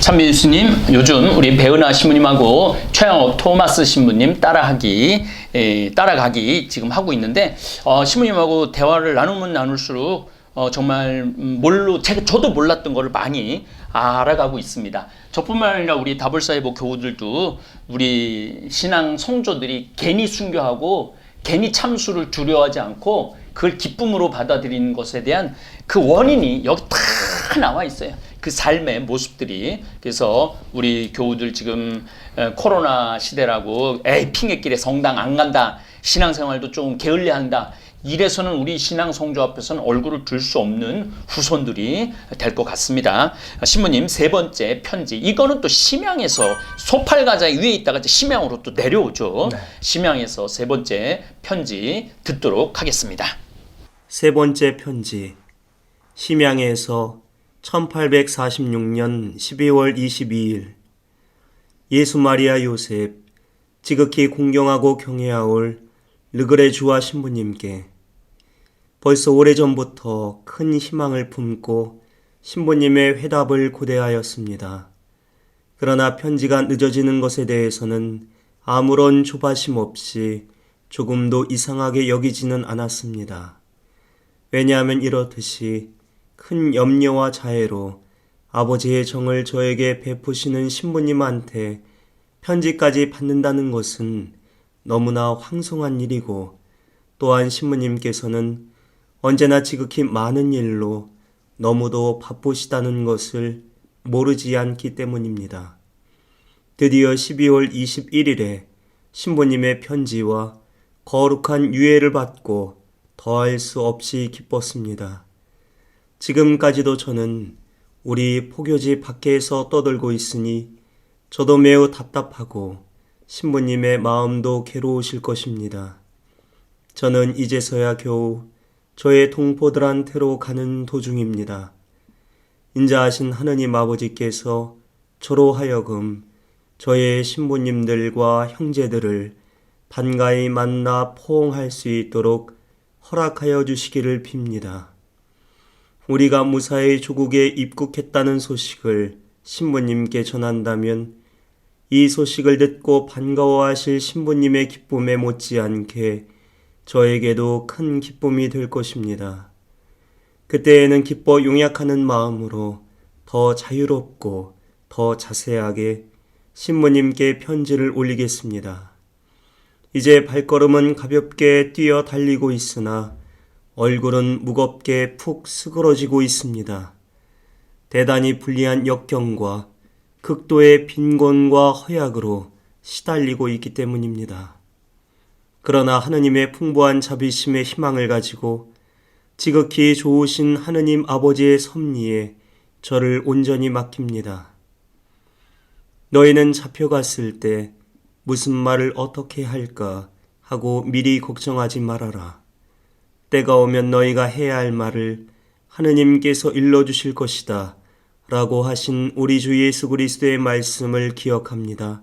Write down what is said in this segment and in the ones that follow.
참민수님, 요즘 우리 배은하 신부님하고 최양호 토마스 신부님 따라가기 지금 하고 있는데, 신부님하고 대화를 나누면 나눌수록 정말 저도 몰랐던 거를 많이 알아가고 있습니다. 저뿐만 아니라 우리 다볼사이버 교우들도 우리 신앙 성조들이 괜히 순교하고 괜히 참수를 두려워하지 않고 그걸 기쁨으로 받아들이는 것에 대한 그 원인이 여기 다 나와 있어요. 그 삶의 모습들이. 그래서 우리 교우들 지금 코로나 시대라고 핑계길에 성당 안 간다, 신앙생활도 좀 게을리한다, 이래서는 우리 신앙 성조 앞에서는 얼굴을 들 수 없는 후손들이 될 것 같습니다. 신부님 세 번째 편지, 이거는 또 심양에서 소팔과자 위에 있다가 심양으로 또 내려오죠. 네. 심양에서 세 번째 편지 듣도록 하겠습니다. 세 번째 편지, 심양에서 1846년 12월 22일 예수 마리아 요셉 지극히 공경하고 경외하올 르그레 주와 신부님께 벌써 오래전부터 큰 희망을 품고 신부님의 회답을 고대하였습니다. 그러나 편지가 늦어지는 것에 대해서는 아무런 조바심 없이 조금도 이상하게 여기지는 않았습니다. 왜냐하면 이렇듯이 큰 염려와 자애로 아버지의 정을 저에게 베푸시는 신부님한테 편지까지 받는다는 것은 너무나 황송한 일이고, 또한 신부님께서는 언제나 지극히 많은 일로 너무도 바쁘시다는 것을 모르지 않기 때문입니다. 드디어 12월 21일에 신부님의 편지와 거룩한 유해를 받고 더할 수 없이 기뻤습니다. 지금까지도 저는 우리 포교지 밖에서 떠들고 있으니 저도 매우 답답하고 신부님의 마음도 괴로우실 것입니다. 저는 이제서야 겨우 저의 동포들한테로 가는 도중입니다. 인자하신 하느님 아버지께서 저로 하여금 저의 신부님들과 형제들을 반가이 만나 포옹할 수 있도록 허락하여 주시기를 빕니다. 우리가 무사히 조국에 입국했다는 소식을 신부님께 전한다면 이 소식을 듣고 반가워하실 신부님의 기쁨에 못지않게 저에게도 큰 기쁨이 될 것입니다. 그때에는 기뻐 용약하는 마음으로 더 자유롭고 더 자세하게 신부님께 편지를 올리겠습니다. 이제 발걸음은 가볍게 뛰어 달리고 있으나 얼굴은 무겁게 푹 스그러지고 있습니다. 대단히 불리한 역경과 극도의 빈곤과 허약으로 시달리고 있기 때문입니다. 그러나 하느님의 풍부한 자비심의 희망을 가지고 지극히 좋으신 하느님 아버지의 섭리에 저를 온전히 맡깁니다. 너희는 잡혀갔을 때 무슨 말을 어떻게 할까 하고 미리 걱정하지 말아라. 때가 오면 너희가 해야 할 말을 하느님께서 일러주실 것이다 라고 하신 우리 주 예수 그리스도의 말씀을 기억합니다.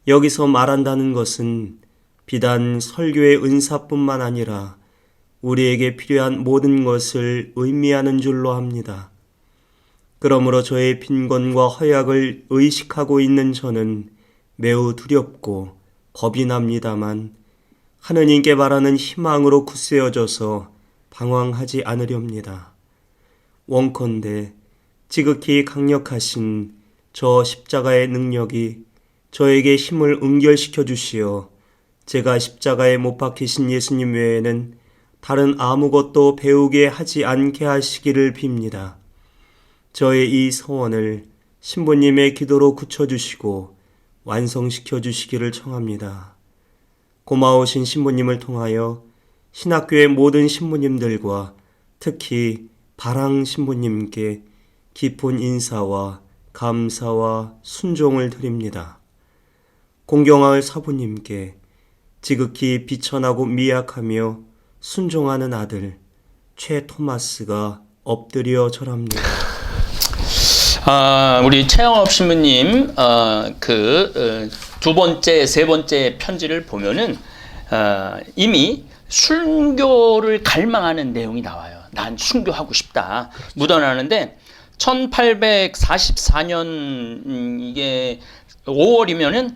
여기서 말한다는 것은 비단 설교의 은사뿐만 아니라 우리에게 필요한 모든 것을 의미하는 줄로 합니다. 그러므로 저의 빈곤과 허약을 의식하고 있는 저는 매우 두렵고 겁이 납니다만 하느님께 바라는 희망으로 굳세어져서 방황하지 않으렵니다. 원컨대 지극히 강력하신 저 십자가의 능력이 저에게 힘을 응결시켜 주시어 제가 십자가에 못 박히신 예수님 외에는 다른 아무것도 배우게 하지 않게 하시기를 빕니다. 저의 이 소원을 신부님의 기도로 굳혀주시고 완성시켜 주시기를 청합니다. 고마우신 신부님을 통하여 신학교의 모든 신부님들과 특히 바랑 신부님께 깊은 인사와 감사와 순종을 드립니다. 공경할 사부님께 지극히 비천하고 미약하며 순종하는 아들 최 토마스가 엎드려 절합니다. 우리 최영업 신부님 두 번째, 세 번째 편지를 보면은 이미 순교를 갈망하는 내용이 나와요. 난 순교하고 싶다. 그렇죠. 묻어나는데 1844년 이게 5월이면은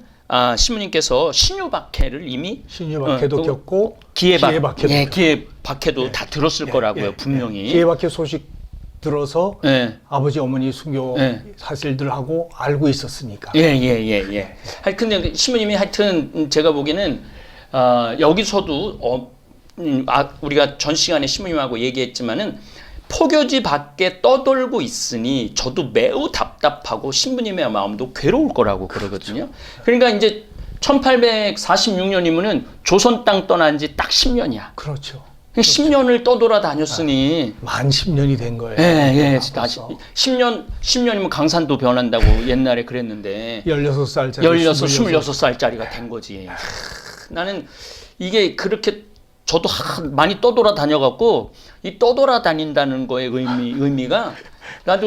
신부님께서 신유박해를 이미 신유박해도 겪고 기해박해도 다 들었을 거라고요. 분명히. 기해박해 소식 들어서 아버지 어머니 순교 사실들하고 알고 있었으니까. 근데 신부님이 하여튼 제가 보기에는 여기서도 우리가 전 시간에 신부님하고 얘기했지만은 포교지 밖에 떠돌고 있으니 저도 매우 답답하고 신부님의 마음도 괴로울 거라고 그러거든요. 그러니까 이제 1846년이면은 조선 땅 떠난 지 딱 10년이야. 그렇죠. 10년을 떠돌아 다녔으니 만 10년이 된 거예요. 10년이면 강산도 변한다고 옛날에 그랬는데 16살짜리 26살짜리가 된 거지. 나는 이게 그렇게 저도 많이 떠돌아 다녀갖고 이 떠돌아 다닌다는 거의 의미가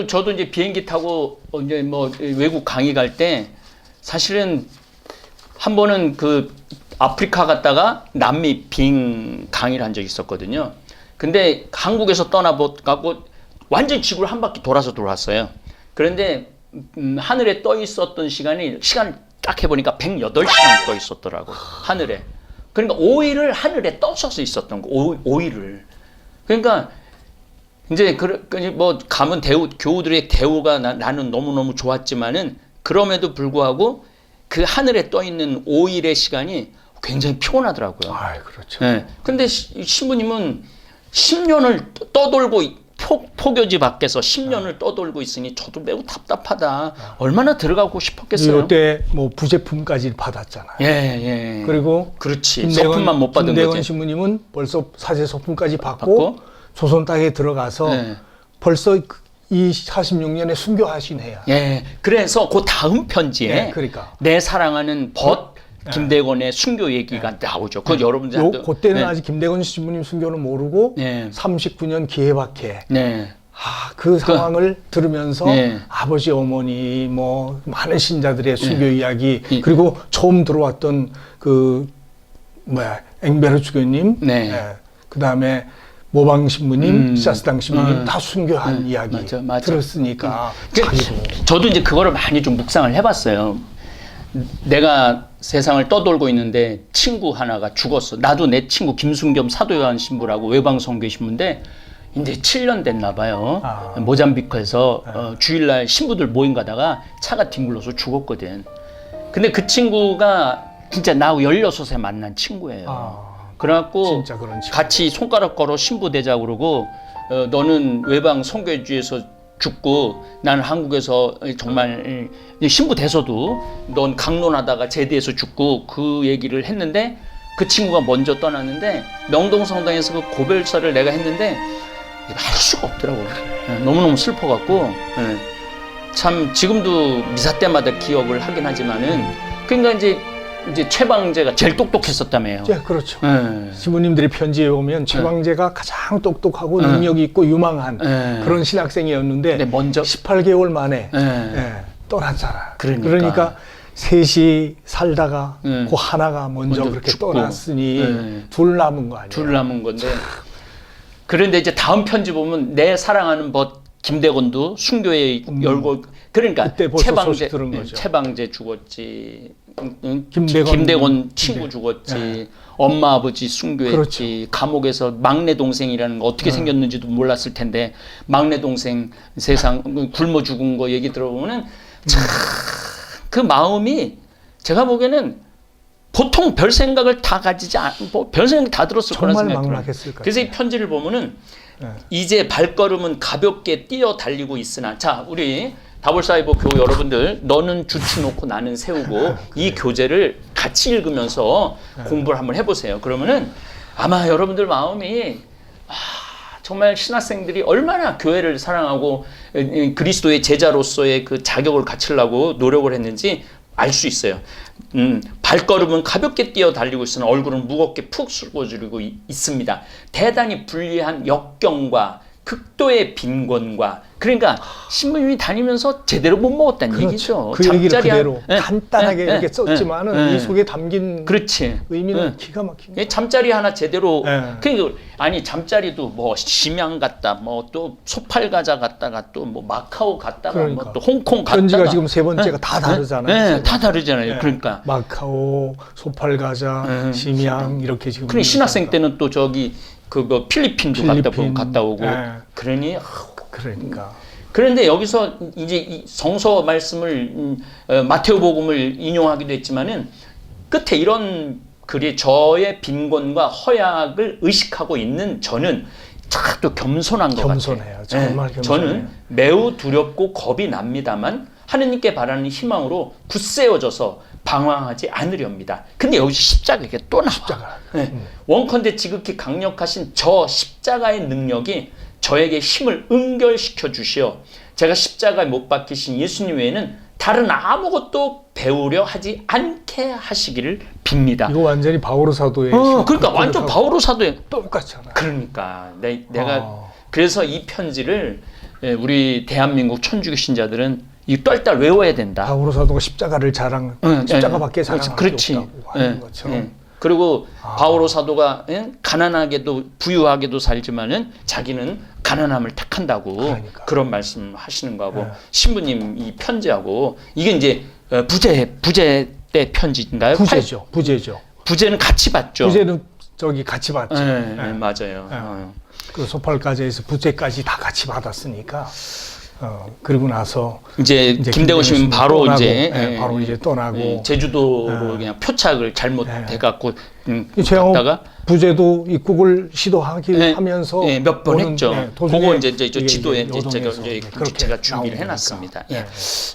저도 이제 비행기 타고 이제 뭐 외국 강의 갈 때 사실은 한 번은 아프리카 갔다가 남미 빙 강의를 한 적이 있었거든요. 근데 한국에서 떠나갖고 완전 지구를 한 바퀴 돌아서 돌아왔어요. 그런데 하늘에 떠 있었던 시간을 딱 해보니까 108시간 떠 있었더라고. 하늘에. 그러니까 5일을 하늘에 떠서 있었던 거. 5일을. 그러니까 이제 뭐 가면 교우들의 대우가 나는 너무너무 좋았지만은 그럼에도 불구하고 그 하늘에 떠 있는 5일의 시간이 굉장히 피곤하더라고요. 그렇죠. 근데 신부님은 10년을 떠돌고 포교지 밖에서 10년을 떠돌고 있으니 저도 매우 답답하다. 얼마나 들어가고 싶었겠어요. 이때 뭐 부제품까지 받았잖아요. 그리고 그렇지. 소품만 못 받은 거지. 김대건 신부님은 벌써 사제 소품까지 받고 조선 땅에 들어가서 벌써 이 46년에 순교하신 해야. 그래서 그 다음 편지에 내 사랑하는 김대건의 순교 얘기가 나오죠. 여러분들 그때는 아직 김대건 신부님 순교는 모르고 39년 기해박해. 그 상황을 들으면서 아버지 어머니 뭐 많은 신자들의 순교 이야기 그리고 처음 들어왔던 앵베르 주교님 그다음에 모방 신부님, 시사스당 신부님 다 순교한 이야기 맞아. 들었으니까 저도 이제 그거를 많이 좀 묵상을 해봤어요. 내가 세상을 떠돌고 있는데 친구 하나가 죽었어. 나도 내 친구 김순겸 사도요한 신부라고 외방선교 신부인데 이제 7년 됐나 봐요. 모잠비크에서 주일날 신부들 모임 가다가 차가 뒹굴러서 죽었거든. 근데 그 친구가 진짜 나하고 16세 만난 친구예요. 그래갖고 같이 손가락 걸어 신부 되자 그러고 너는 외방 선교지에서 죽고 나는 한국에서 정말 신부 돼서도 넌 강론하다가 제대해서 죽고 그 얘기를 했는데 그 친구가 먼저 떠났는데 명동성당에서 그 고별사를 내가 했는데 할 수가 없더라고. 너무너무 슬퍼갖고 참 지금도 미사 때마다 기억을 하긴 하지만은 그러니까 이제 최방제가 제일 똑똑했었다며요. 그렇죠. 신부님들이 편지에 보면 최방제가 가장 똑똑하고 능력이 있고 유망한 그런 신학생이었는데 먼저 18개월 만에 떠났잖아. 그러니까 셋이 살다가 그 하나가 먼저 그렇게 죽고. 떠났으니 둘 남은 거 아니에요. 둘 남은 건데. 그런데 이제 다음 편지 보면 내 사랑하는 김대건도 순교에 열고 그러니까 최방제 죽었지. 김대건 친구 죽었지. 엄마 아버지 순교했지. 감옥에서 막내 동생이라는 거 어떻게 생겼는지도 몰랐을 텐데 막내 동생 세상 굶어 죽은 거 얘기 들어보면은 참 그 마음이 제가 보기에는 보통 별 생각을 다 가지지 별 생각 다 들었을 거라는 생각이 들어요. 그래서 이 편지를 보면은 이제 발걸음은 가볍게 뛰어 달리고 있으나 자 우리 다볼사이버 교우 여러분들 너는 주치 놓고 나는 세우고 이 교재를 같이 읽으면서 공부를 한번 해보세요. 그러면은 아마 여러분들 마음이 정말 신학생들이 얼마나 교회를 사랑하고 그리스도의 제자로서의 그 자격을 갖추려고 노력을 했는지 알 수 있어요. 발걸음은 가볍게 뛰어 달리고 있으나 얼굴은 무겁게 푹 숙어지르고 있습니다. 대단히 불리한 역경과 극도의 빈곤과 그러니까 신부님이 다니면서 제대로 못 먹었다는 그렇죠. 얘기죠. 그 얘기를 그대로 예, 간단하게 예, 이렇게 예, 썼지만은 예, 이 속에 담긴 그렇지. 의미는 예. 기가 막힌 예, 잠자리 하나 제대로 예. 그러니까 아니 잠자리도 뭐 심양 갔다 뭐 또 소팔과자 갔다가 또 뭐 마카오 갔다가 그러니까. 뭐 또 홍콩 갔다가 편지가 지금 세 번째가 다 다르잖아요. 다 다르잖아요. 예. 그러니까 마카오, 소팔과자, 심양 이렇게 지금. 그러니 신학생 때는 또 저기 그거 필리핀도 갔다 오고 예. 그러니 그러니까. 그런데 여기서 이제 이 성서 말씀을 마테오복음을 인용하기도 했지만은 끝에 이런 글이 저의 빈곤과 허약을 의식하고 있는 저는 참 또 겸손한 것 겸손해요. 같아요. 정말 네, 겸손해요. 저는 매우 두렵고 겁이 납니다만 하느님께 바라는 희망으로 굳세어져서 방황하지 않으렵니다. 근데 여기서 십자가가 또 나와. 십자가. 네. 원컨대 지극히 강력하신 저 십자가의 능력이 저에게 힘을 응결시켜 주시어 제가 십자가에 못 박히신 예수님 외에는 다른 아무것도 배우려 하지 않게 하시기를 빕니다. 이거 완전히 바오로 사도의 그러니까 완전 바오로 사도의 똑같잖아. 그러니까 내가 그래서 이 편지를 우리 대한민국 천주교 신자들은 이 똘똘 외워야 된다. 바오로 사도가 십자가를 십자가밖에 자랑할 게 없다고 하는 것처럼. 그리고 바오로 사도가 가난하게도 부유하게도 살지만은 자기는 가난함을 택한다고 그러니까. 그런 말씀하시는 거하고 신부님 이 편지하고 이게 이제 부재 때 편지인가요? 부재죠. 부재는 같이 받죠. 부재는 저기 같이 받죠. 네, 맞아요. 그 소팔과자에서 부재까지 다 같이 받았으니까. 그리고 나서 이제 김대건 시민 바로 떠나고, 이제 바로 이제 떠나고 제주도로 그냥 표착을 잘못해 갖고 갔다가 부재도 입국을 시도하기 하면서 몇 번 했죠. 그거 이제 지도에 제가 준비를 나오니까. 해놨습니다.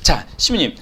자, 시민님,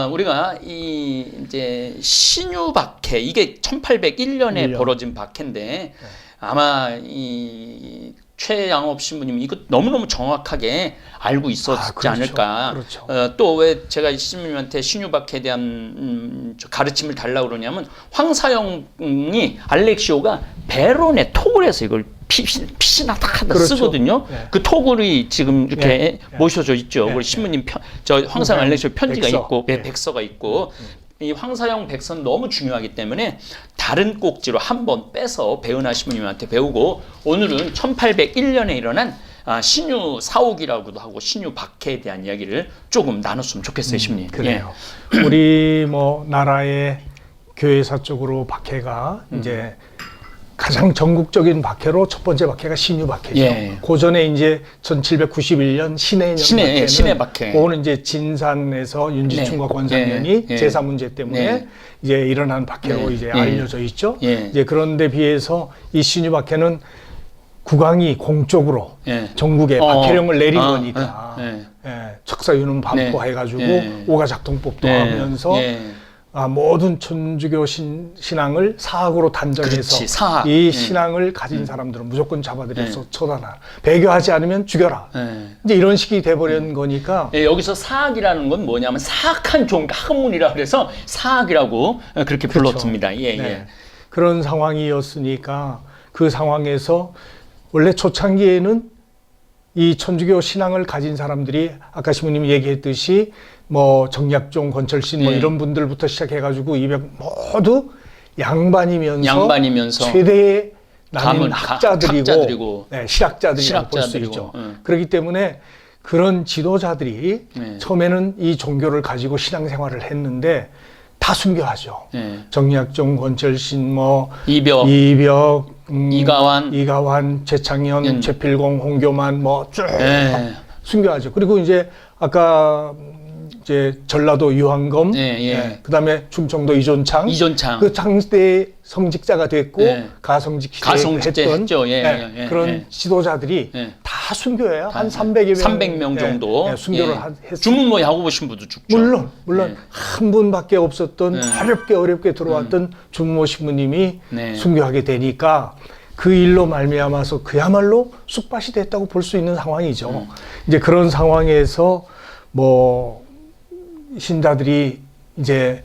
우리가 이제 신유 박해 이게 1801년에 벌어진 박해인데 아마 이 최양업 신부님 이거 너무너무 정확하게 알고 있었지 그렇죠. 않을까. 그렇죠. 또 왜 제가 신부님한테 신유박해에 대한 가르침을 달라고 그러냐면 황사영이 알렉시오가 베론에 토굴에서 이걸 피시나 다 그렇죠. 쓰거든요. 그 토굴이 지금 이렇게 모셔져 있죠. 우리 신부님 저 황사영 알렉시오 편지가 백서. 있고 백서가 있고 이 황사영 백서는 너무 중요하기 때문에 다른 꼭지로 한번 빼서 배은하 신부님한테 배우고 오늘은 1801년에 일어난 신유 사옥이라고도 하고 신유 박해에 대한 이야기를 조금 나눴으면 좋겠어요, 신부님. 그래요. 우리 뭐 나라의 교회사 쪽으로 박해가 이제 가장 전국적인 박해로 첫 번째 박해가 신유 박해죠. 고전에 이제 1791년 신해 박해. 그거는 이제 진산에서 윤지충과 권상련이 제사 문제 때문에 이제 일어난 박해로 이제 알려져 있죠. 이제 그런데 비해서 이 신유 박해는 국왕이 공적으로 전국에 박해령을 내린 거니까 척사유는 반포해가지고 오가작동법도 하면서 모든 천주교 신앙을 사학으로 단정해서 이 신앙을 가진 사람들은 무조건 잡아들여서 처단하라. 배교하지 않으면 죽여라. 이제 이런 식이 돼버린 거니까. 여기서 사학이라는 건 뭐냐면 사학한 종 학문이라 그래서 사학이라고 그렇게 불렀습니다. 그런 상황이었으니까 그 상황에서 원래 초창기에는 이 천주교 신앙을 가진 사람들이 아까 신부님이 얘기했듯이 뭐 정약종, 권철신 뭐 이런 분들부터 시작해가지고 200 모두 양반이면서 최대의 나는 학자들이고 실학자들이라고 볼 수 있죠. 그렇기 때문에 그런 지도자들이 처음에는 이 종교를 가지고 신앙생활을 했는데 다 순교하죠. 정약종, 권철신, 뭐 이벽, 이가완, 최창현, 최필공, 홍교만 뭐 쭉 순교하죠. 그리고 이제 아까 이제 전라도 유한검, 그다음에 충청도 이존창, 그 장대 성직자가 됐고 가성직 했던 그런 지도자들이 다 순교해요. 한 300명 정도 순교를 했어요. 주문모 야구 보신 분도 죽죠. 물론 한 분밖에 없었던 어렵게 들어왔던 주문모 신부님이 순교하게 되니까 그 일로 말미암아서 그야말로 쑥밭이 됐다고 볼 수 있는 상황이죠. 이제 그런 상황에서 뭐 신자들이 이제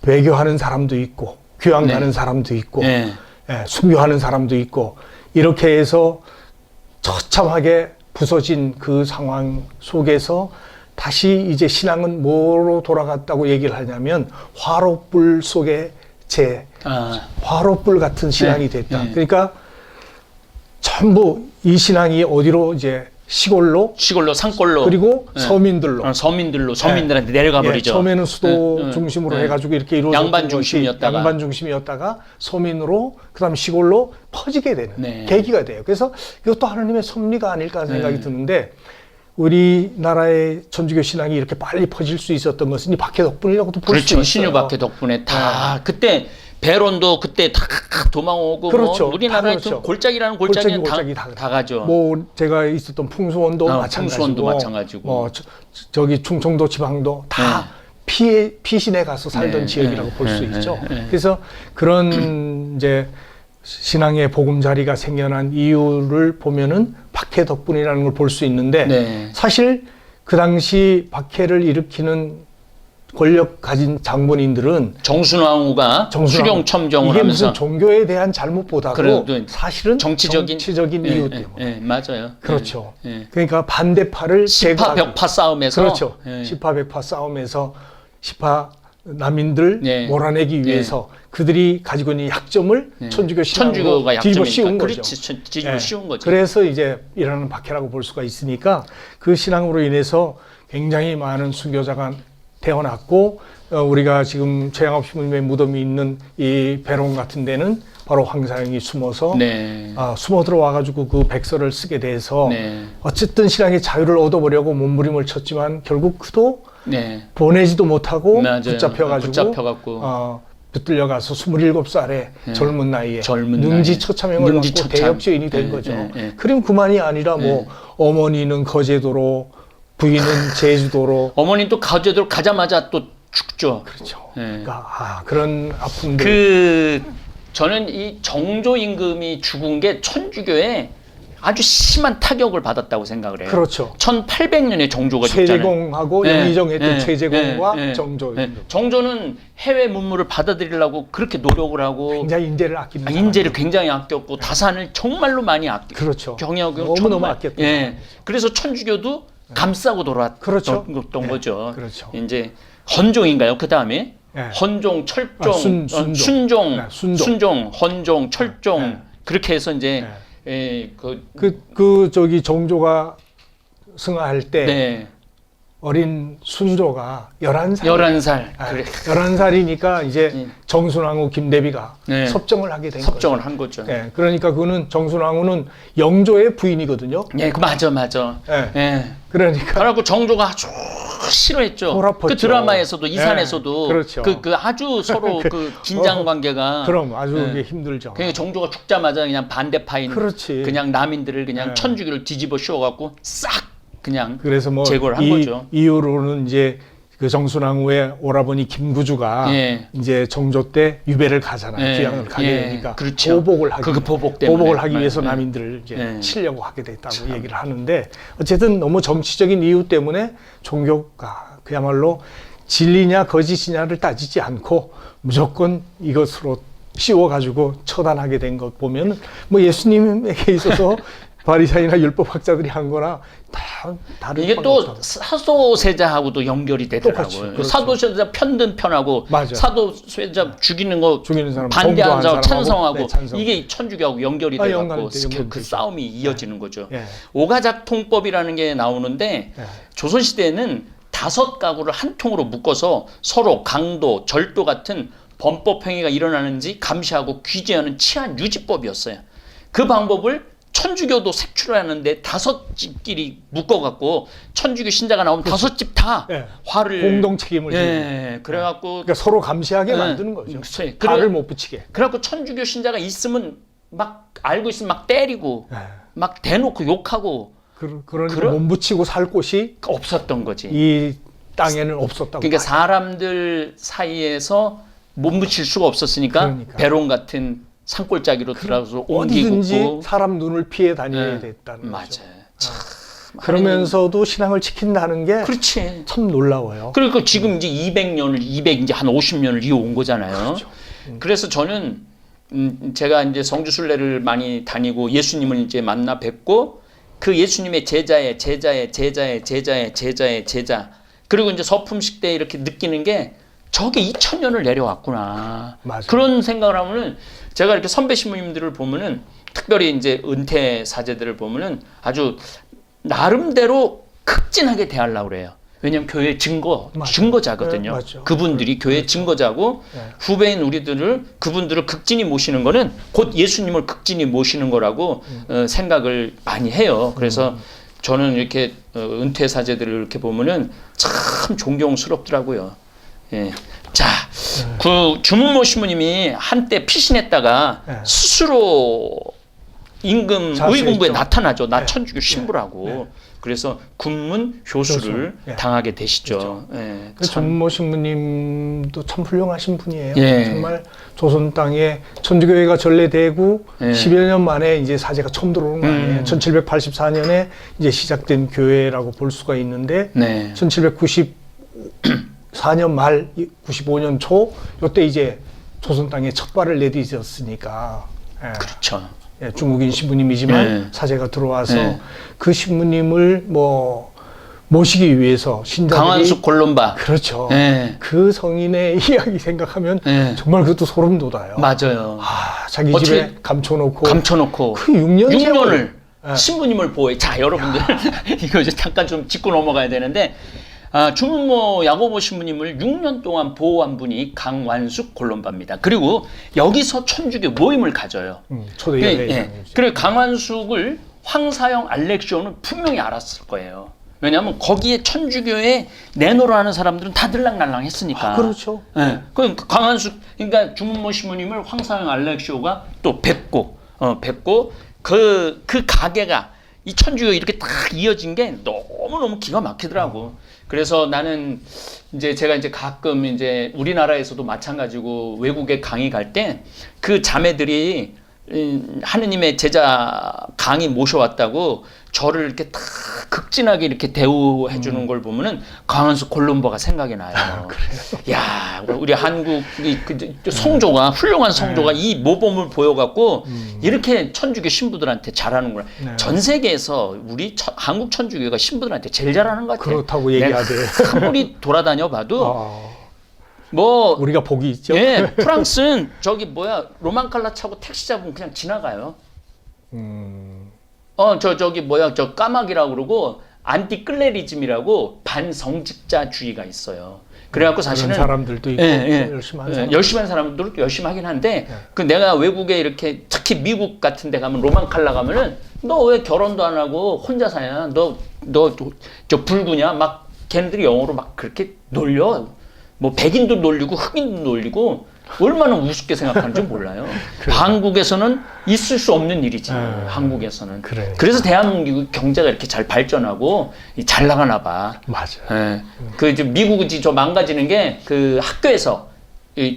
외교하는 사람도 있고 귀양 가는 사람도 있고 순교하는 사람도 있고 이렇게 해서 처참하게 부서진 그 상황 속에서 다시 이제 신앙은 뭐로 돌아갔다고 얘기를 하냐면 화롯불 속에 화롯불 같은 신앙이 됐다. 그러니까 전부 이 신앙이 어디로 이제 시골로 산골로 그리고 서민들한테 내려가 버리죠. 처음에는 수도 중심으로 해가지고 이렇게 이루어졌던 양반 중심이었다가 서민으로 그다음 시골로 퍼지게 되는 계기가 돼요. 그래서 이것도 하나님의 섭리가 아닐까 하는 생각이 드는데 우리나라의 천주교 신앙이 이렇게 빨리 퍼질 수 있었던 것은 이 박해 덕분이라고도 볼 수 있어요. 신유 박해 덕분에 다 그때 배론도 그때 다 도망오고 그렇죠. 뭐 우리나라의 그렇죠. 골짜기라는 골짜기는 다 가죠. 뭐 제가 있었던 풍수원도 마찬가지고 뭐 저기 충청도 지방도 다 피신해 가서 살던 지역이라고 볼 수 있죠. 그래서 그런 이제 신앙의 보금자리가 생겨난 이유를 보면은 박해 덕분이라는 걸 볼 수 있는데 사실 그 당시 박해를 일으키는 권력 가진 장본인들은 정순왕후가 수령 첨정을 이게 하면서 무슨 종교에 대한 잘못보다도 사실은 정치적인 이유 때문에 맞아요. 그렇죠. 그러니까 반대파를 시파벽파 싸움에서 그렇죠. 시파벽파 싸움에서 시파 난민들 몰아내기 위해서 그들이 가지고 있는 약점을 천주교가 뒤집어 씌운 거죠. 뒤집어 씌운 거죠. 그래서 이제 일어나는 박해라고 볼 수가 있으니까 그 신앙으로 인해서 굉장히 많은 순교자가 태어났고 우리가 지금 최양업 신부님의 무덤이 있는 이 배롱 같은 데는 바로 황사영이 숨어서 숨어 들어와가지고 그 백서를 쓰게 돼서 어쨌든 신앙의 자유를 얻어보려고 몸부림을 쳤지만 결국 그도 보내지도 못하고 붙잡혀가지고 붙들려가서 27살에 젊은 나이에 능지처참형을 받고 대역죄인이 된 거죠. 그럼 그만이 아니라 뭐 어머니는 거제도로 부인은 제주도로 어머니는 또 거제도로 가자마자 또 죽죠. 그렇죠. 그러니까 그런 아픔들. 저는 이 정조 임금이 죽은 게 천주교에 아주 심한 타격을 받았다고 생각을 해요. 그렇죠. 1800년에 정조가 죽잖아요. 최재공하고 영의정했던 최재공과 정조. 정조는 해외 문물을 받아들이려고 그렇게 노력을 하고 굉장히 인재를 아끼는 인재를 굉장히 아꼈고 다산을 정말로 많이 아꼈고 그렇죠. 경영을 너무너무 아꼈다. 그래서 천주교도 감싸고 돌아왔던 거죠. 그렇죠. 이제 헌종인가요? 그 다음에 헌종, 철종, 순종, 헌종, 철종 그렇게 해서 이제 저기 정조가 승하할 때 어린 순조가 11살. 그래. 11살이니까 이제 정순왕후 김대비가 섭정을 하게 된 거죠. 섭정을 한 거죠. 그러니까 그는 정순왕후는 영조의 부인이거든요. 맞아. 그러니까. 그래갖고 정조가 아주 싫어했죠. 돌아섰죠. 그 드라마에서도 이산에서도 그렇죠. 그 아주 서로 그 긴장 관계가 그럼 아주 힘들죠. 그러니까 정조가 죽자마자 그냥 반대파인 그렇지. 그냥 남인들을 그냥 천주교를 뒤집어 씌워갖고 싹 그냥 그래서 뭐 제거를 한 거죠. 이후로는 이제 그 정순왕후의 오라버니 김구주가 이제 정조 때 유배를 가잖아요. 귀양을 가게 되니까 그렇죠. 보복을 하기 때문에 보복을 하기 위해서 남인들을 이제 치려고 하게 됐다고 얘기를 하는데 어쨌든 너무 정치적인 이유 때문에 종교가 그야말로 진리냐 거짓이냐를 따지지 않고 무조건 이것으로 씌워가지고 처단하게 된 것 보면 뭐 예수님에게 있어서 바리새인이나 율법학자들이 한 거나 다 다른 이게 또 사도세자하고도 연결이 되더라고요. 그렇죠. 사도세자 편든 편하고 맞아. 사도세자 죽이는 사람 반대하는 사람 찬성하고 찬성. 이게 천주교하고 연결이 돼갖고 그 싸움이 이어지는 거죠. 오가작통법이라는 게 나오는데 조선시대에는 5가구를 한 통으로 묶어서 서로 강도, 절도 같은 범법행위가 일어나는지 감시하고 규제하는 치안 유지법이었어요. 그 방법을 천주교도 색출하는데 5집끼리 묶어갖고 천주교 신자가 나오면 5집 다 화를 공동 책임을 지는. 그래갖고 그러니까 서로 감시하게 만드는 거죠. 발을 못 붙이게. 그래갖고 천주교 신자가 있으면 막 알고 있으면 막 때리고 막 대놓고 욕하고 그러니까 못 붙이고 살 곳이 없었던 거지. 이 땅에는 없었다고. 그러니까 사람들 사이에서 못 붙일 수가 없었으니까 배롱 같은 산골짜기로 들어가서 어디든지 사람 눈을 피해 다녀야 됐다는 거죠. 맞아요. 그러면서도 신앙을 지킨다는 게 참 놀라워요. 그러니까 지금 이제 200년을 이제 한 50년을 이어온 거잖아요. 그렇죠. 그래서 저는 제가 이제 성주순례를 많이 다니고 예수님을 이제 만나 뵙고 그 예수님의 제자의 제자. 그리고 이제 서품식 때 이렇게 느끼는 게 저게 2000년을 내려왔구나. 맞아요. 그런 생각을 하면은 제가 이렇게 선배 신부님들을 보면은 특별히 이제 은퇴 사제들을 보면은 아주 나름대로 극진하게 대하려고 그래요. 왜냐하면 교회 증거자거든요. 네, 그분들이 교회 증거자고 네. 후배인 그분들을 극진히 모시는 거는 곧 예수님을 극진히 모시는 거라고 생각을 많이 해요. 그래서 저는 이렇게 은퇴 사제들을 이렇게 보면은 참 존경스럽더라고요. 예. 자, 그 주문모 신부님이 한때 피신했다가 네. 스스로 임금 의공부에 나타나죠. 나 천주교 신부라고. 네. 그래서 군문 교수를 네. 당하게 되시죠. 그렇죠. 예, 그 전모 신부님도 참 훌륭하신 분이에요. 예. 정말 조선 땅에 천주교회가 전래되고 예. 10여 년 만에 이제 사제가 처음 들어오는 거 아니에요. 1784년에 이제 시작된 교회라고 볼 수가 있는데 네. 1794년 말 95년 초 요때 이제 조선 땅에 첫 발을 내딛었으니까. 예. 그렇죠. 예, 중국인 신부님이지만 사제가 들어와서 그 신부님을 뭐 모시기 위해서 신자들이 강완숙 골롬바. 그렇죠. 예. 그 성인의 이야기 생각하면 정말 그것도 소름 돋아요. 맞아요. 자기 집에 감춰놓고 그 6년을 신부님을 보호해. 자, 여러분들 이거 이제 잠깐 좀 짚고 넘어가야 되는데 주문모 야고보 신부님을 6년 동안 보호한 분이 강완숙 골롬바입니다. 그리고 여기서 천주교 모임을 가져요. 초대 회장이죠. 그리고 강완숙을 황사영 알렉시오는 분명히 알았을 거예요. 왜냐하면 거기에 천주교에 내노라 하는 사람들은 다 들락날락 했으니까. 그렇죠. 네. 그럼 강완숙, 그러니까 주문모 신부님을 황사영 알렉시오가 또 뵙고 그 가게가 이 천주교 이렇게 딱 이어진 게 너무너무 기가 막히더라고. 그래서 나는 이제 제가 이제 가끔 이제 우리나라에서도 마찬가지고 외국에 강의 갈 때 그 자매들이 하느님의 제자 강의 모셔왔다고 저를 이렇게 딱 극진하게 이렇게 대우해 주는 걸 보면은 강완숙 골롬바가 생각이 나요. 야, 우리 한국이 성조가 훌륭한 성조가 이 모범을 보여갖고 이렇게 천주교 신부들한테 잘하는구나. 네. 전 세계에서 우리 한국 천주교가 신부들한테 제일 잘하는 것 같아요. 그렇다고 얘기하대. 아무리 돌아다녀봐도 뭐 우리가 복이 있죠. 예, 프랑스는 저기 뭐야 로망칼라 차고 택시 잡으면 그냥 지나가요. 저기 뭐야 저 까마귀라고 그러고 안티클레리즘이라고 반성직자주의가 있어요. 그래갖고 사실은 사람들도 있고 열심히 하는 열심히 하는 사람들도 열심히 하긴 한데 그 내가 외국에 이렇게 특히 미국 같은 데 가면 로망칼라 가면은 너 왜 결혼도 안 하고 혼자 사냐? 너 저 불구냐? 막 걔네들이 영어로 막 그렇게 놀려. 뭐 백인도 놀리고 흑인도 놀리고 얼마나 우습게 생각하는지 몰라요. 한국에서는 있을 수 없는 일이지. 한국에서는. 그래서 대한민국 경제가 이렇게 잘 발전하고 잘 나가나 봐. 맞아요. 그 이제 미국이 저 망가지는 게 그 학교에서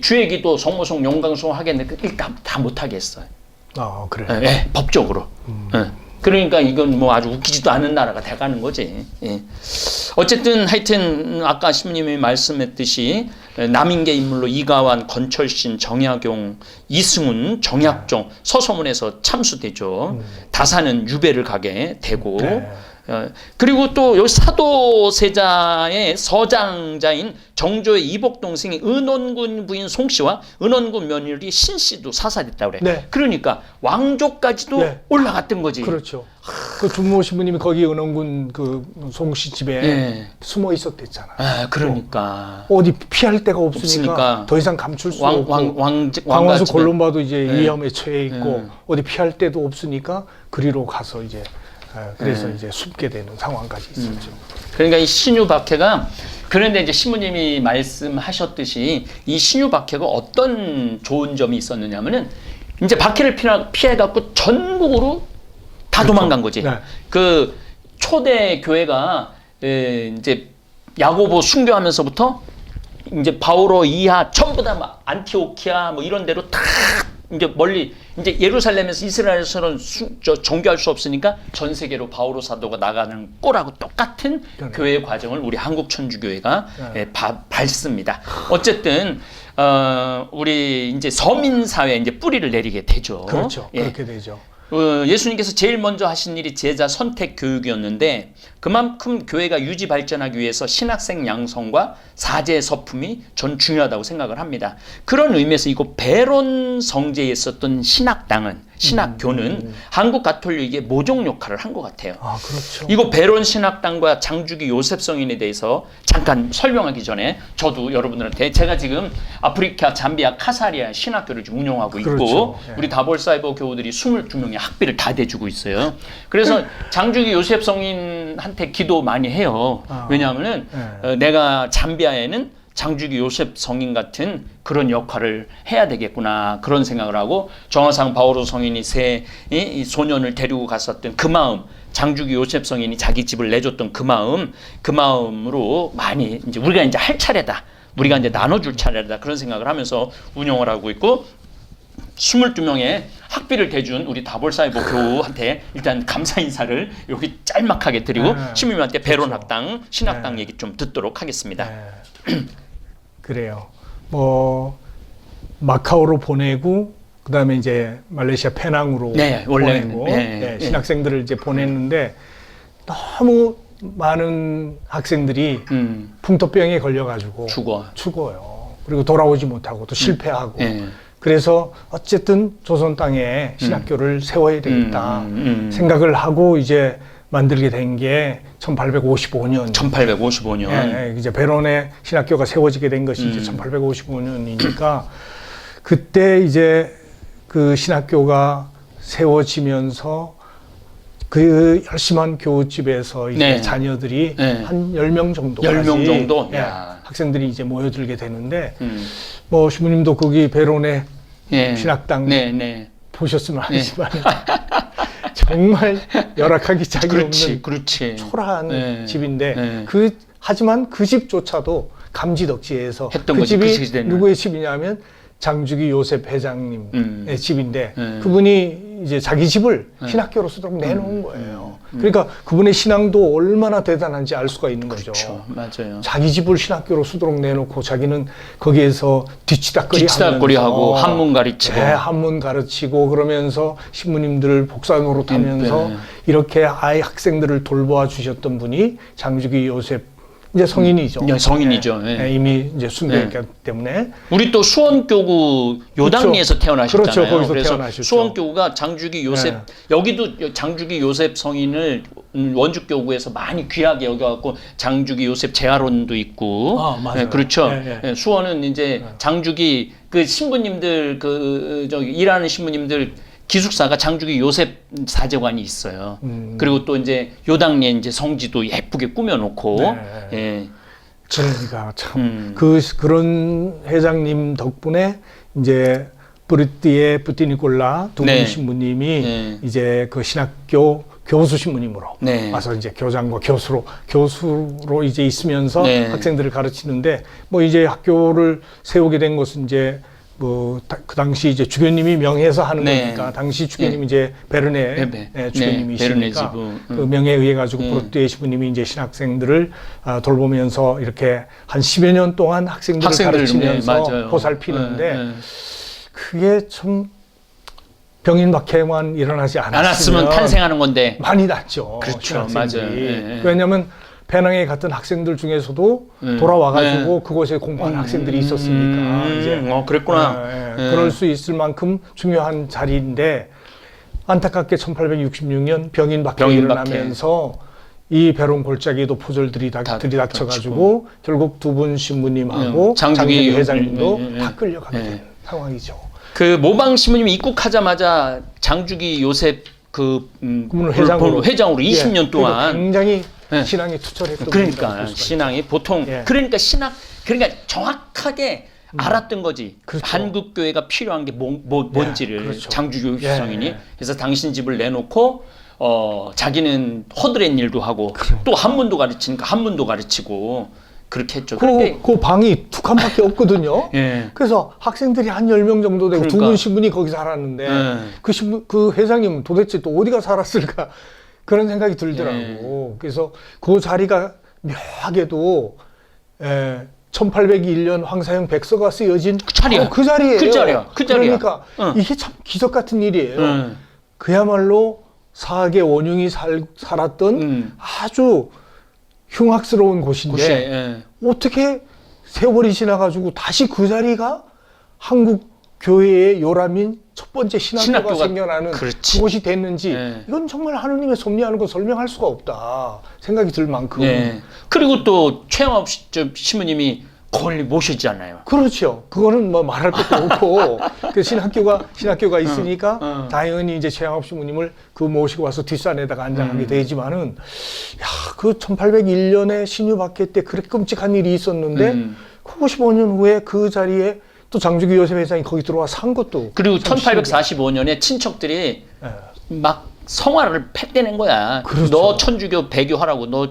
주일기도 성모송 용광송 하겠는데 일단 다 못하게 했어요. 그래요. 법적으로. 그러니까 이건 뭐 아주 웃기지도 않은 나라가 돼가는 거지. 예. 어쨌든 하여튼 아까 신부님이 말씀했듯이 남인계 인물로 이가완, 건철신, 정약용, 이승훈, 정약종 서소문에서 참수되죠. 다사는 유배를 가게 되고 그리고 또 여기 사도세자의 서장자인 정조의 이복 동생이 은원군 부인 송씨와 은원군 며느리 신씨도 사살했다고 그래. 네. 그러니까 왕조까지도 올라갔던 거지. 그렇죠. 그 주모 신부님이 거기 은원군 그 송씨 집에 숨어 있었댔잖아. 그러니까 어디 피할 데가 없으니까 더 이상 감출 수 없고 강완숙 골롬바도 이제 위험에 처해 있고 어디 피할 데도 없으니까 그리로 가서 이제 그래서 이제 숨게 되는 상황까지 있었죠. 그러니까 이 신유박해가 그런데 이제 신부님이 말씀하셨듯이 이 신유박해가 어떤 좋은 점이 있었느냐면은 이제 박해를 피해갖고 전국으로 다 도망간 거지. 그 초대 교회가 이제 야고보 순교하면서부터 이제 바오로 이하 전부 다 막 안티오키아 뭐 이런 데로 다 이제 멀리 이제 예루살렘에서 이스라엘에서는 종교할 수 없으니까 전 세계로 바오로 사도가 나가는 꼴하고 똑같은 교회의 과정을 우리 한국 천주교회가 밟습니다. 어쨌든 우리 이제 서민 사회 이제 뿌리를 내리게 되죠. 그렇죠. 그렇게 되죠. 예수님께서 제일 먼저 하신 일이 제자 선택 교육이었는데 그만큼 교회가 유지 발전하기 위해서 신학생 양성과 사제 서품이 전 중요하다고 생각을 합니다. 그런 의미에서 이곳 베론 성제에 있었던 신학교는 한국 가톨릭의 모종 역할을 한 것 같아요. 아, 그렇죠. 이곳 베론 신학당과 장주기 요셉 성인에 대해서 잠깐 설명하기 전에 저도 여러분들한테 제가 지금 아프리카 잠비아 카사리아 신학교를 지금 운영하고 있고 그렇죠. 예. 우리 다볼사이버 교우들이 22명의 학비를 다 대주고 있어요. 그래서 장주기 요셉 성인한테 기도 많이 해요. 왜냐하면은 내가 잠비아에는 장주기 요셉 성인 같은 그런 역할을 해야 되겠구나 그런 생각을 하고 정화상 바오로 성인이 이 소년을 데리고 갔었던 그 마음, 장주기 요셉 성인이 자기 집을 내줬던 그 마음으로 많이 이제 우리가 이제 할 차례다, 우리가 이제 나눠줄 차례다 그런 생각을 하면서 운영을 하고 있고 22명의 학비를 대준 우리 다볼사이버 교우한테 일단 감사 인사를 여기 짤막하게 드리고 시민님한테 베론 학당, 신학당 얘기 좀 듣도록 하겠습니다. 그래요. 뭐 마카오로 보내고 그다음에 이제 말레이시아 페낭으로 보내고 신학생들을 이제 보냈는데 너무 많은 학생들이 풍토병에 걸려가지고 죽어요. 그리고 돌아오지 못하고 또 실패하고. 그래서 어쨌든 조선 땅에 신학교를 세워야 되겠다 생각을 하고 이제 만들게 된 게 1855년. 1855년. 예, 이제 베론에 신학교가 세워지게 된 것이 이제 1855년이니까 그때 이제 그 신학교가 세워지면서 그 열심한 교우집에서 이제 자녀들이 한 10명 정도까지 10명 정도? 학생들이 이제 모여들게 되는데 뭐 주무님도 거기 베론에 신학당 보셨으면 하지만 정말 열악하기 짝이 없는 초라한 집인데 하지만 그 집조차도 감지덕지에서 그 집이 누구의 집이냐면 장주기 요셉 회장님의 집인데 그분이 이제 자기 집을 신학교로 쓰도록 내놓은 거예요. 그러니까 그분의 신앙도 얼마나 대단한지 알 수가 있는 거죠. 맞아요. 자기 집을 신학교로 쓰도록 내놓고 자기는 거기에서 뒤치다꺼리 하고 한문 가르치고 한문 가르치고 그러면서 신부님들 복사 노릇하면서 이렇게 아이 학생들을 돌보아 주셨던 분이 장주기 요셉 이제 성인이죠. 성인이죠. 이미 이제 순교했기 때문에. 우리 또 수원교구 요당리에서 태어나셨잖아요. 그렇죠. 거기서 그래서 태어나셨죠. 수원교구가 장주기 요셉 여기도 장주기 요셉 성인을 원주교구에서 많이 귀하게 여겨갖고 장주기 요셉 재활원도 있고. 맞아요. 그렇죠. 수원은 이제 장주기 그 신부님들 일하는 신부님들 기숙사가 장주기 요셉 사제관이 있어요. 그리고 또 이제 요당리에 이제 성지도 예쁘게 꾸며놓고. 그러니까 참 그런 회장님 덕분에 이제 브리띠의 부티니콜라 두 분 신부님이 이제 그 신학교 교수 신부님으로 와서 이제 교장과 교수로 이제 있으면서 학생들을 가르치는데 뭐 이제 학교를 세우게 된 것은 이제 뭐 그 당시 이제 주교님이 명해서 하는 거니까 당시 주교님이 이제 베르네 주교님이시니까 그 명에 의해 가지고 브로띠에 신부님이 이제 신학생들을 돌보면서 이렇게 한 10여 년 동안 학생들을 가르치면서 보살피는데 그게 참 병인박해만 일어나지 않았으면 탄생하는 건데 많이 낫죠. 그렇죠, 맞아요. 왜냐하면 페낭에 갔던 학생들 중에서도 돌아와가지고 그곳에 공부하는 학생들이 있었으니까 이제 그랬구나. 그럴 수 있을 만큼 중요한 자리인데 안타깝게 1866년 병인박해가 일어나면서 이 베론 골짜기에도 포졸들이 들이닥쳐가지고 결국 두 분 신부님하고 장주기 회장님도 다 끌려가게 된 상황이죠. 그 모방 신부님이 입국하자마자 장주기 요셉 회장으로 20년 동안 굉장히 신앙이 투철했던 그러니까 신앙이 보통 그러니까 정확하게 알았던 거지. 그렇죠. 한국 교회가 필요한 게 뭔지를 장주기 요셉 성인이 그래서 당신 집을 내놓고 자기는 허드렛 일도 하고 또 한문도 가르치니까 한문도 가르치고 그렇게 했죠. 그 방이 두 칸밖에 없거든요. 그래서 학생들이 한 10명 정도 되고 두 분 신분이 거기 살았는데 그 회장님은 도대체 또 어디가 살았을까 그런 생각이 들더라고. 그래서 그 자리가 묘하게도 1801년 황사형 백서가 쓰여진 그 자리예요. 그 자리예요. 그 자리야. 그러니까 이게 참 기적 같은 일이에요. 그야말로 사학의 원흉이 살았던 아주 흉악스러운 곳인데 예. 어떻게 세월이 지나가지고 다시 그 자리가 한국 교회의 요람인 첫 번째 신학교가 생겨나는 그렇지. 그곳이 됐는지 예. 이건 정말 하느님의 섭리하는 거 설명할 수가 없다 생각이 들 만큼. 예. 그리고 또 최영업 시무님이 거울리 모시잖아요. 그렇죠. 그거는 뭐 말할 것도 없고 그 신학교가 있으니까 당연히 이제 최양업 시무님을 그 모시고 와서 뒷산에다가 안장하게 되지만은 그 1801년에 신유박해 때 그렇게 끔찍한 일이 있었는데 그 55년 후에 그 자리에 또 장주기 요셉 회장이 거기 들어와 산 것도 그리고 1845년에 친척들이 막 성화를 팼대는 거야. 그렇죠. 너 천주교 배교하라고. 너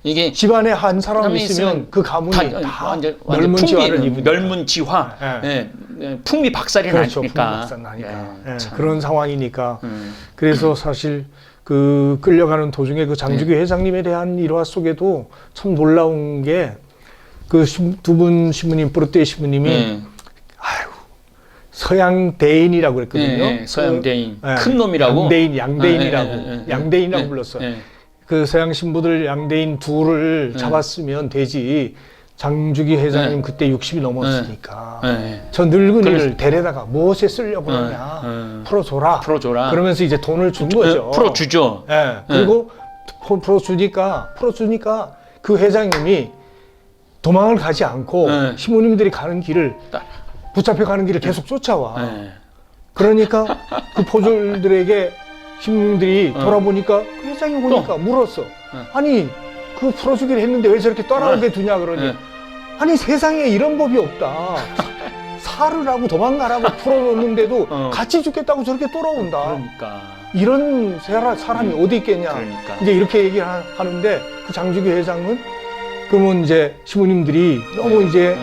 이게 집안에 한 사람이 있으면 그 가문이 다 완전 멸문지화를 입으니까. 멸문지화. 예. 풍미박살이 그렇죠. 나니까. 풍미박살 나니까. 예, 그런 상황이니까. 그래서 사실 그 끌려가는 도중에 그 장주기 회장님에 대한 일화 속에도 참 놀라운 게 그 두 분 신부님, 뿌르떼 신부님이 서양 대인이라고 그랬거든요. 서양 대인. 큰 놈이라고. 양대인이라고 불렀어요. 그 서양 신부들 양대인 둘을 잡았으면 되지. 장주기 회장님 그때 60이 넘었으니까 저 늙은이를 데려다가 무엇에 쓰려고 그러냐. 풀어줘라. 그러면서 이제 돈을 준 거죠. 풀어주죠. 그리고 풀어주니까 그 회장님이 도망을 가지 않고 시모님들이 가는 길을 붙잡혀 가는 길을 계속 쫓아와. 그러니까 그 포졸들에게 시민들이 돌아보니까 그 회장이 오니까 물었어. 아니 그 풀어주기로 했는데 왜 저렇게 떠나오게 두냐 그러니 아니 세상에 이런 법이 없다. 살으라고 도망가라고 풀어줬는데도 같이 죽겠다고 저렇게 돌아온다. 그러니까. 이런 사람이 어디 있겠냐. 그러니까. 이제 이렇게 얘기를 하는데 그 장주기 회장은 그러면 이제 시부님들이 너무 이제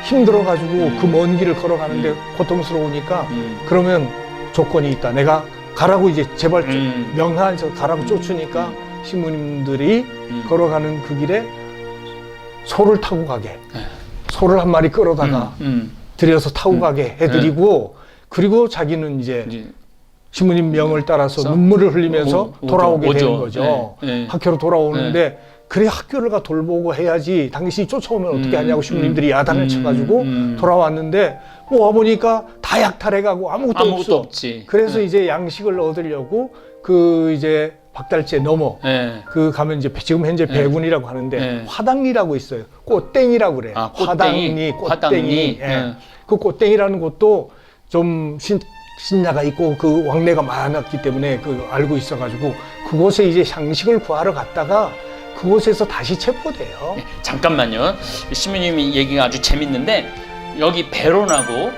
힘들어가지고 그 먼 길을 걸어가는데 고통스러우니까 그러면 조건이 있다. 내가 가라고 이제 제발 명하면서 가라고 쫓으니까 신부님들이 걸어가는 그 길에 소를 타고 가게. 소를 한 마리 끌어다가 들여서 타고 가게 해드리고 그리고 자기는 이제 신부님 명을 따라서 눈물을 흘리면서 돌아오게 되는 거죠. 학교로 돌아오는데 그래 학교를 가 돌보고 해야지 당신이 쫓아오면 어떻게 하냐고 신부님들이 야단을 쳐가지고 돌아왔는데 뭐 와보니까 다 약탈해가고 아무것도 없지. 그래서 이제 양식을 얻으려고 그 이제 박달재 넘어 그 가면 이제 지금 현재 배군이라고 하는데 화당리라고 있어요. 꽃땡이라고 그래. 화당리. 꽃땡이. 그 꽃땡이라는 곳도 좀 신야가 있고 그 왕래가 많았기 때문에 그 알고 있어가지고 그곳에 이제 양식을 구하러 갔다가 그곳에서 다시 체포돼요. 잠깐만요. 시민님이 얘기가 아주 재밌는데 여기 배론하고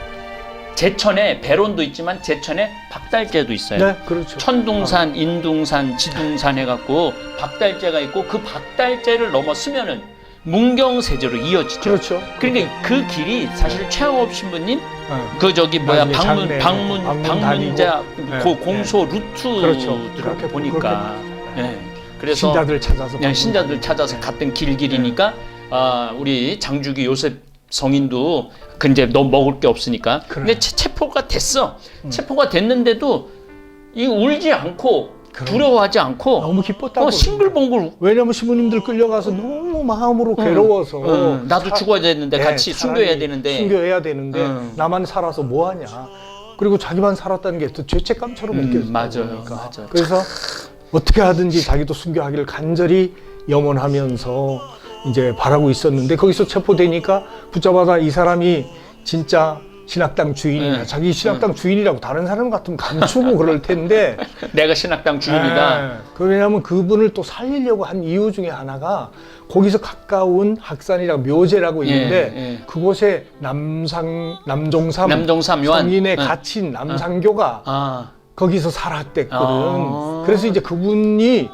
제천에 배론도 있지만 제천에 박달재도 있어요. 네, 그렇죠. 천둥산, 인둥산, 지둥산 해갖고 박달재가 있고 그 박달재를 넘어서면은 문경세제로 이어지죠. 그렇죠. 그러니까 그 길이 사실 최영업 신부님 그 저기 뭐야 방문자 공소 루트를 그렇죠. 보니까 그래서 신자들 찾아서 갔던 길이니까 우리 장주기 요셉 성인도 근데 너 먹을 게 없으니까 근데 체포가 됐어. 체포가 됐는데도 이 울지 않고 두려워하지 않고 너무 기뻤다고. 싱글벙글. 왜냐면 시부님들 끌려가서 너무 마음으로 괴로워서 나도 죽어야 되는데 같이 순교해야 되는데 나만 살아서 뭐하냐. 그리고 자기만 살았다는 게 또 죄책감처럼 느껴졌다. 맞아요. 그래서 어떻게 하든지 자기도 순교하기를 간절히 염원하면서 이제 바라고 있었는데 거기서 체포되니까 붙잡아다 이 사람이 진짜 신학당 주인이냐. 자기 신학당 주인이라고 다른 사람 같으면 감추고 그럴 텐데 내가 신학당 주인이다. 왜냐하면 그분을 또 살리려고 한 이유 중에 하나가 거기서 가까운 학산이라고 묘제라고 있는데 그곳에 남종삼 성인에 갇힌 남상교가 거기서 살았댔거든. 그래서 이제 그분이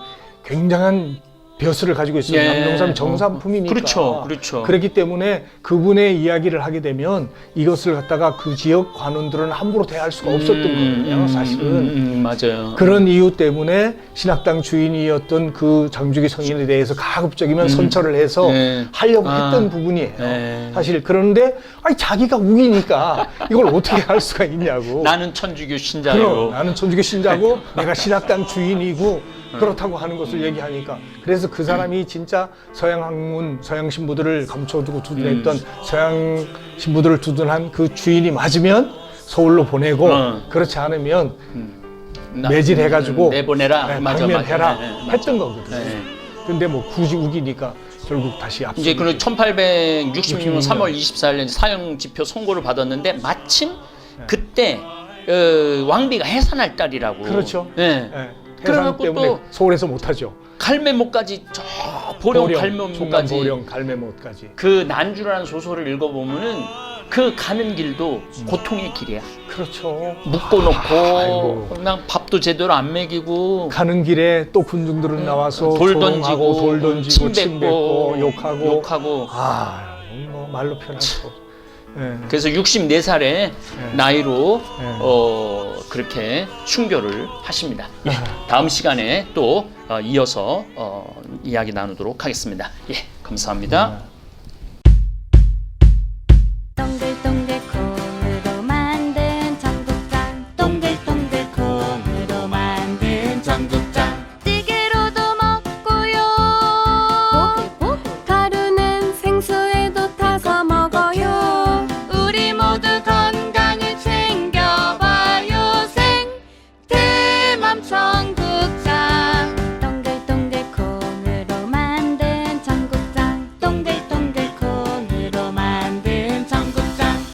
굉장한 벼슬을 가지고 있어요. 예. 남동삼 정삼품이니까. 그렇죠, 그렇죠. 그렇기 때문에 그분의 이야기를 하게 되면 이것을 갖다가 그 지역 관원들은 함부로 대할 수가 없었던 거거든요, 사실은. 맞아요. 그런 이유 때문에 신학당 주인이었던 그 장주기 성인에 대해서 가급적이면 선처를 해서 하려고 했던 부분이에요. 사실 그런데 아니 자기가 우기니까 이걸 어떻게 할 수가 있냐고. 나는 천주교 신자요. 나는 천주교 신자고 내가 신학당 주인이고 그렇다고 하는 것을 얘기하니까 그래서 그 사람이 진짜 서양 학문, 서양 신부들을 감춰두고 두둔했던 서양 신부들을 두둔한 그 주인이 맞으면 서울로 보내고 그렇지 않으면 매질해가지고 내보내라. 방면해라 맞아. 했던 거거든요. 근데 뭐 굳이 우기니까 결국 다시 앞서. 이제 그 1866년 3월 24일 사형 집표 선고를 받았는데 마침 그때 왕비가 해산할 달이라고. 그렇죠. 네. 해산 때문에 또 서울에서 못하죠. 갈매못까지 저 보령 갈매못까지. 보령 갈매못까지. 그 난주라는 소설을 읽어보면은 그 가는 길도 고통의 길이야. 그렇죠. 묶어놓고 그냥 밥도 제대로 안 먹이고 가는 길에 또 군중들은 나와서 돌 던지고 침 뱉고 욕하고 뭐 말로 표현할 수 없고. 그래서 64살의 나이로 그렇게 순교를 하십니다. 다음 시간에 또 이어서 이야기 나누도록 하겠습니다. 감사합니다.